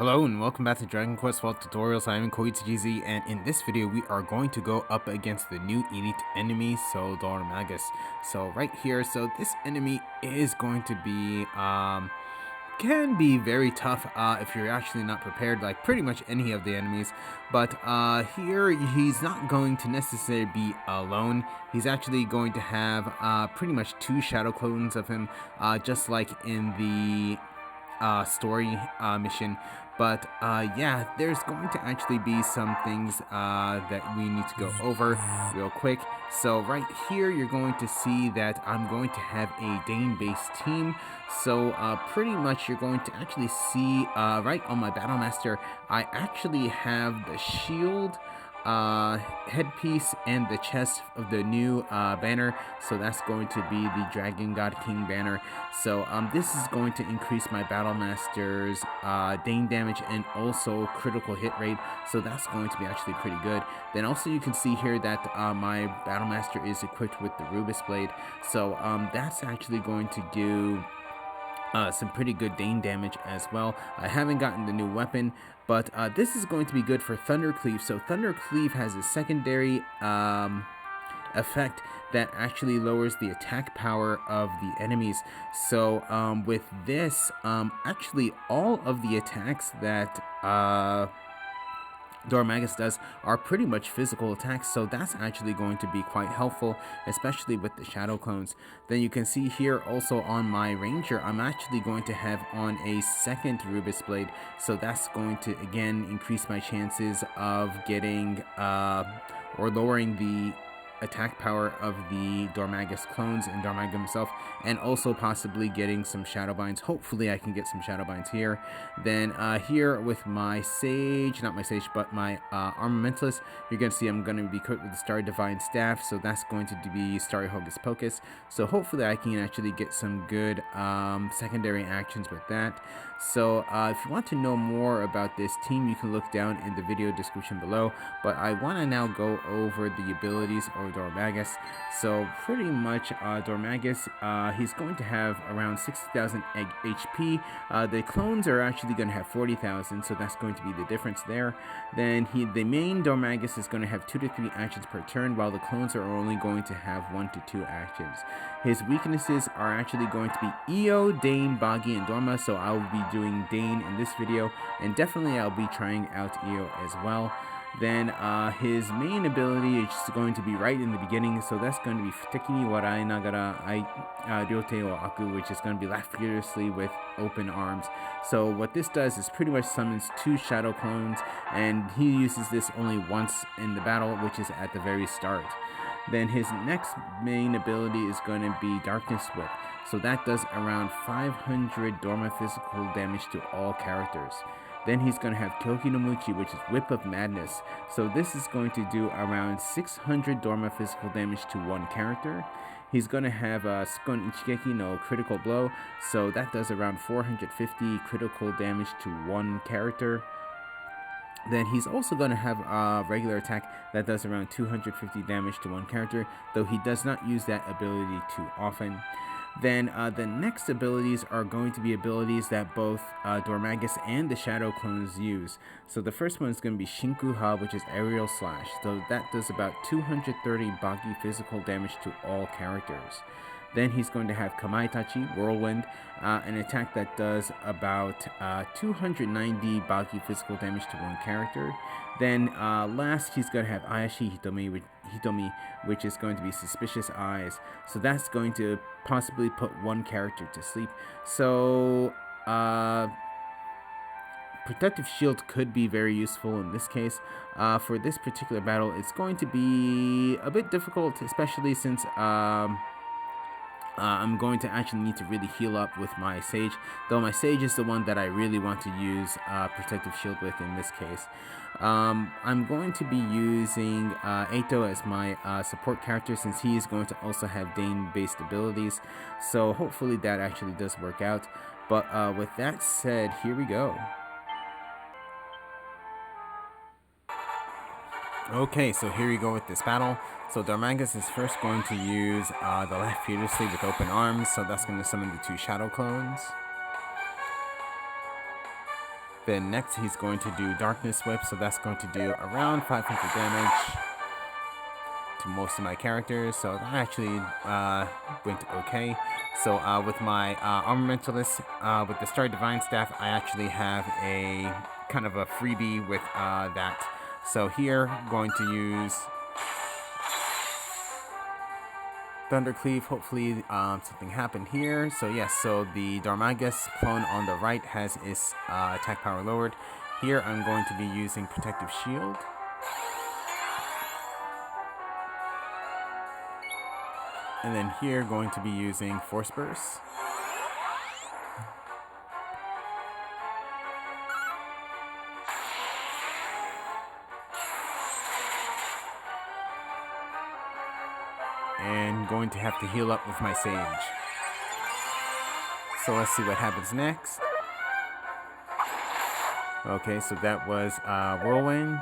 Hello and welcome back to Dragon Quest World Tutorials. I am KoichiGZ, and in this video we are going to go up against the new elite enemy, so Dhoulmagus. So right here, so this enemy is going to be can be very tough if you're actually not prepared, like pretty much any of the enemies. But here he's not going to necessarily be alone. He's actually going to have pretty much two shadow clones of him, just like in the story mission. But yeah, there's going to actually be some things that we need to go over real quick. So right here, you're going to see that I'm going to have a Dein based team. So pretty much you're going to actually see right on my Battlemaster, I actually have the shield, headpiece, and the chest of the new banner. So that's going to be the Dragon God King banner. So this is going to increase my Battlemaster's Dein damage and also critical hit rate. So that's going to be actually pretty good. Then also you can see here that my Battlemaster is equipped with the Rubiss blade. So that's actually going to do some pretty good Dein damage as well. I haven't gotten the new weapon, but this is going to be good for Thunder Cleave. So Thunder Cleave has a secondary effect that actually lowers the attack power of the enemies. So with this, actually all of the attacks that Dhoulmagus does are pretty much physical attacks, so that's actually going to be quite helpful, especially with the shadow clones. Then you can see here also on my ranger, I'm actually going to have on a second Rubiss blade, so that's going to again increase my chances of getting or lowering the attack power of the Dhoulmagus clones and Dhoulmagus himself, and also possibly getting some shadow binds. Hopefully I can get some shadow binds here. Then here with my sage, not my sage, but my armamentalist, you're gonna see I'm gonna be equipped with the Starry Divine Staff, so that's going to be Starry Hocus Pocus. So hopefully I can actually get some good secondary actions with that. So if you want to know more about this team, you can look down in the video description below, but I want to now go over the abilities of Dhoulmagus. So pretty much Dhoulmagus, he's going to have around 60,000 HP. The clones are actually going to have 40,000, so that's going to be the difference there. Then the main Dhoulmagus is going to have 2 to 3 actions per turn, while the clones are only going to have 1 to 2 actions. His weaknesses are actually going to be Io, Dein, Boggy, and Dorma, so I will be doing Dein in this video, and definitely I'll be trying out Io as well. Then his main ability is going to be right in the beginning, so that's going to be Futeki ni Warai Nagara Ryote o Aku, which is going to be laugh furiously with open arms. So what this does is pretty much summons 2 shadow clones, and he uses this only once in the battle, which is at the very start. Then his next main ability is going to be Darkness Whip. So that does around 500 Dorma physical damage to all characters. Then he's going to have Kyoki no Muchi, which is Whip of Madness. So this is going to do around 600 Dorma physical damage to one character. He's going to have Sukon Ichigeki no Critical Blow. So that does around 450 critical damage to one character. Then he's also going to have a regular attack that does around 250 damage to one character, though he does not use that ability too often. Then the next abilities are going to be abilities that both Dhoulmagus and the Shadow Clones use. So the first one is going to be Shinku-Ha, which is Aerial Slash. So that does about 230 Baki physical damage to all characters. Then he's going to have Kamaitachi, Whirlwind, an attack that does about 290 Baki physical damage to one character. Then last, he's going to have Ayashi Hitomi, which is going to be Suspicious Eyes. So that's going to possibly put one character to sleep. So Protective Shield could be very useful in this case. For this particular battle, it's going to be a bit difficult, especially since I'm going to actually need to really heal up with my Sage, though my Sage is the one that I really want to use Protective Shield with in this case. I'm going to be using Eito as my support character, since he is going to also have Dein-based abilities, so hopefully that actually does work out. But with that said, here we go. Okay, so here we go with this battle. So Dhoulmagus is first going to use the Laugh Furiously with open arms, so that's going to summon the 2 shadow clones. Then next he's going to do Darkness Whip, so that's going to do around 500 damage to most of my characters, so that actually went okay. So with my Armamentalist, with the Star Divine Staff, I actually have a kind of a freebie with that. So here, I'm going to use Thunder Cleave. Hopefully something happened here. So yes, so the Dhoulmagus clone on the right has its attack power lowered. Here I'm going to be using Protective Shield. And then here going to be using Force Burst. And going to have to heal up with my Sage. So let's see what happens next. Okay, so that was Whirlwind.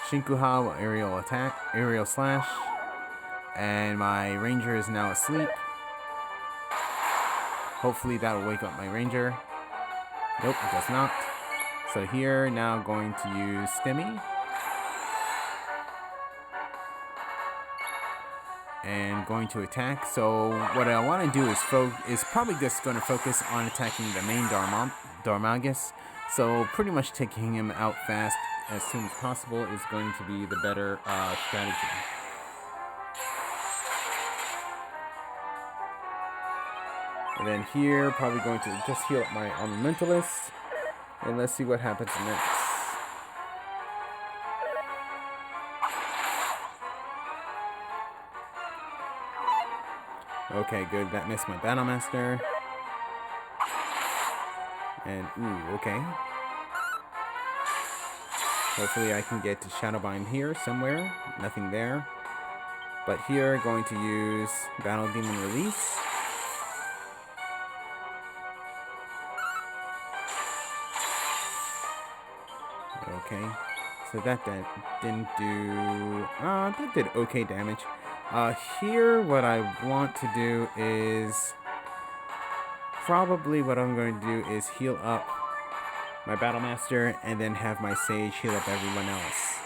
Shinkuha aerial attack, aerial slash. And my Ranger is now asleep. Hopefully that will wake up my Ranger. Nope, it does not. So here, now going to use Stimmy. And going to attack. So what I want to do is probably just going to focus on attacking the main Dhoulmagus. So pretty much taking him out fast as soon as possible is going to be the better strategy. And then here, probably going to just heal up my Armamentalist. And let's see what happens next. Okay, good. That missed my Battlemaster. And, ooh, okay. Hopefully I can get to Shadowbind here somewhere. Nothing there. But here, going to use Battle Demon Release. Okay, so that didn't do, that did okay damage. Here, what I want to do is, probably what I'm going to do is heal up my Battlemaster and then have my Sage heal up everyone else.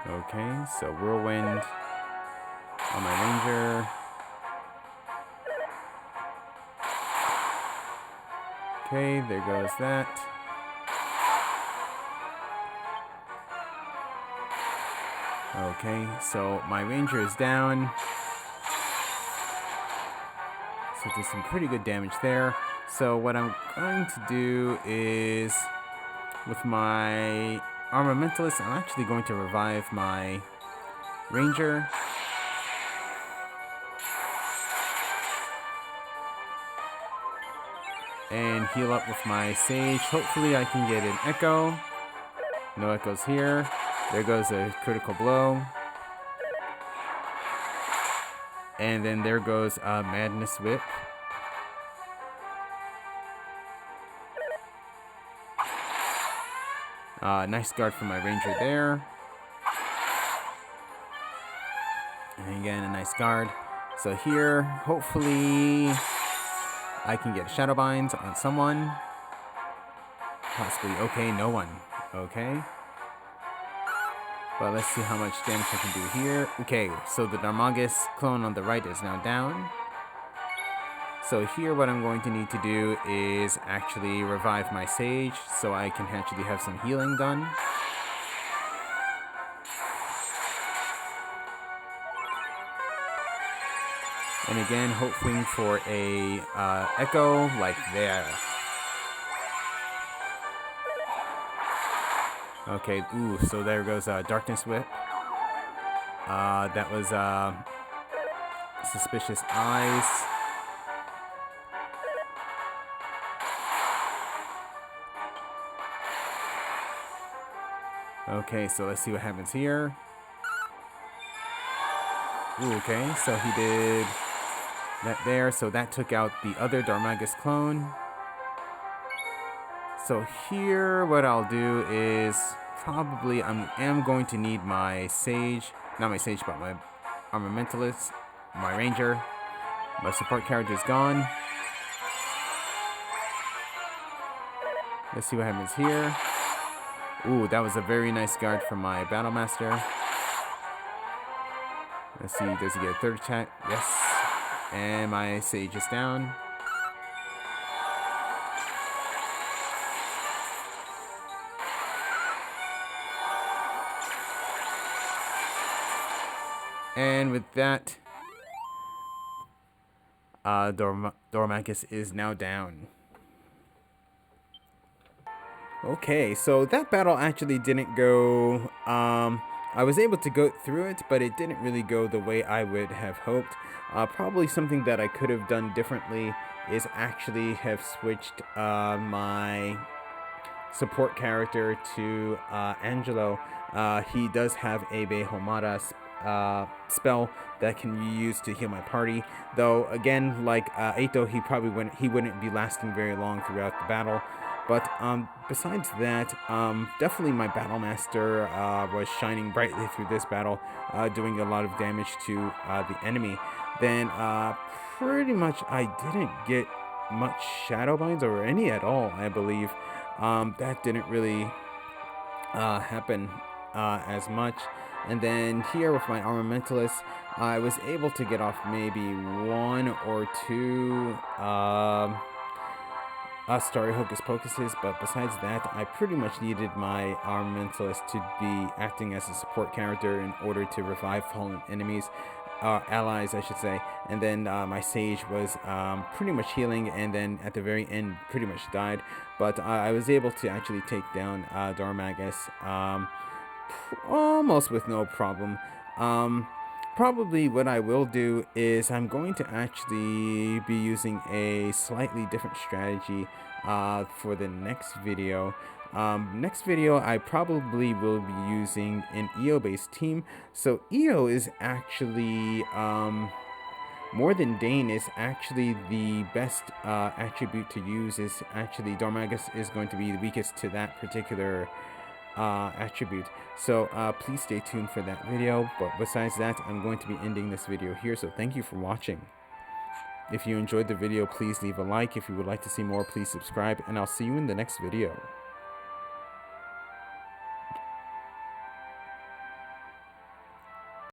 Okay, so Whirlwind on my Ranger. Okay, there goes that. Okay, so my Ranger is down. So did some pretty good damage there. So what I'm going to do is, with my Armamentalist, I'm actually going to revive my Ranger. And heal up with my Sage. Hopefully I can get an Echo. No Echoes here. There goes a critical blow. And then there goes a Madness Whip. Nice guard from my Ranger there. And again, a nice guard. So here, hopefully I can get Shadowbinds on someone. Possibly. Okay, no one. Okay. But let's see how much damage I can do here. Okay, so the Dhoulmagus clone on the right is now down. So here what I'm going to need to do is actually revive my Sage so I can actually have some healing done. And again, hoping for a Echo like there. Okay, ooh, so there goes Darkness Whip. That was Suspicious Eyes. Okay, so let's see what happens here. Ooh, okay, so he did that there, so that took out the other Dhoulmagus clone. So here, what I'll do is probably I am going to need my Sage, not my Sage, but my Armamentalist, my Ranger. My support character is gone. Let's see what happens here. Ooh, that was a very nice guard from my Battle Master. Let's see, does he get a third attack? Yes. And my Sage is down. And with that, Dhoulmagus is now down. Okay, so that battle actually didn't go, I was able to go through it, but it didn't really go the way I would have hoped. Probably something that I could have done differently is actually have switched my support character to Angelo. He does have a Behomara spell that can be used to heal my party. Though again, like Aito, he wouldn't be lasting very long throughout the battle. But besides that, definitely my Battle Master was shining brightly through this battle, doing a lot of damage to the enemy. Then pretty much I didn't get much Shadow Binds or any at all, I believe. That didn't really happen as much. And then here with my Armamentalist, I was able to get off maybe one or two Story Hocus Pocuses, but besides that, I pretty much needed my Armamentalist to be acting as a support character in order to revive fallen enemies, allies I should say, and then my Sage was pretty much healing, and then at the very end pretty much died, but I was able to actually take down Dhoulmagus almost with no problem. Probably what I will do is I'm going to actually be using a slightly different strategy for the next video. Next video, I probably will be using an EO-based team. So EO is actually, more than Dein, is actually the best attribute to use. Is actually Dhoulmagus is going to be the weakest to that particular attribute. So please stay tuned for that video, but besides that, I'm going to be ending this video here, so thank you for watching. If you enjoyed the video, please leave a like. If you would like to see more, please subscribe, and I'll see you in the next video.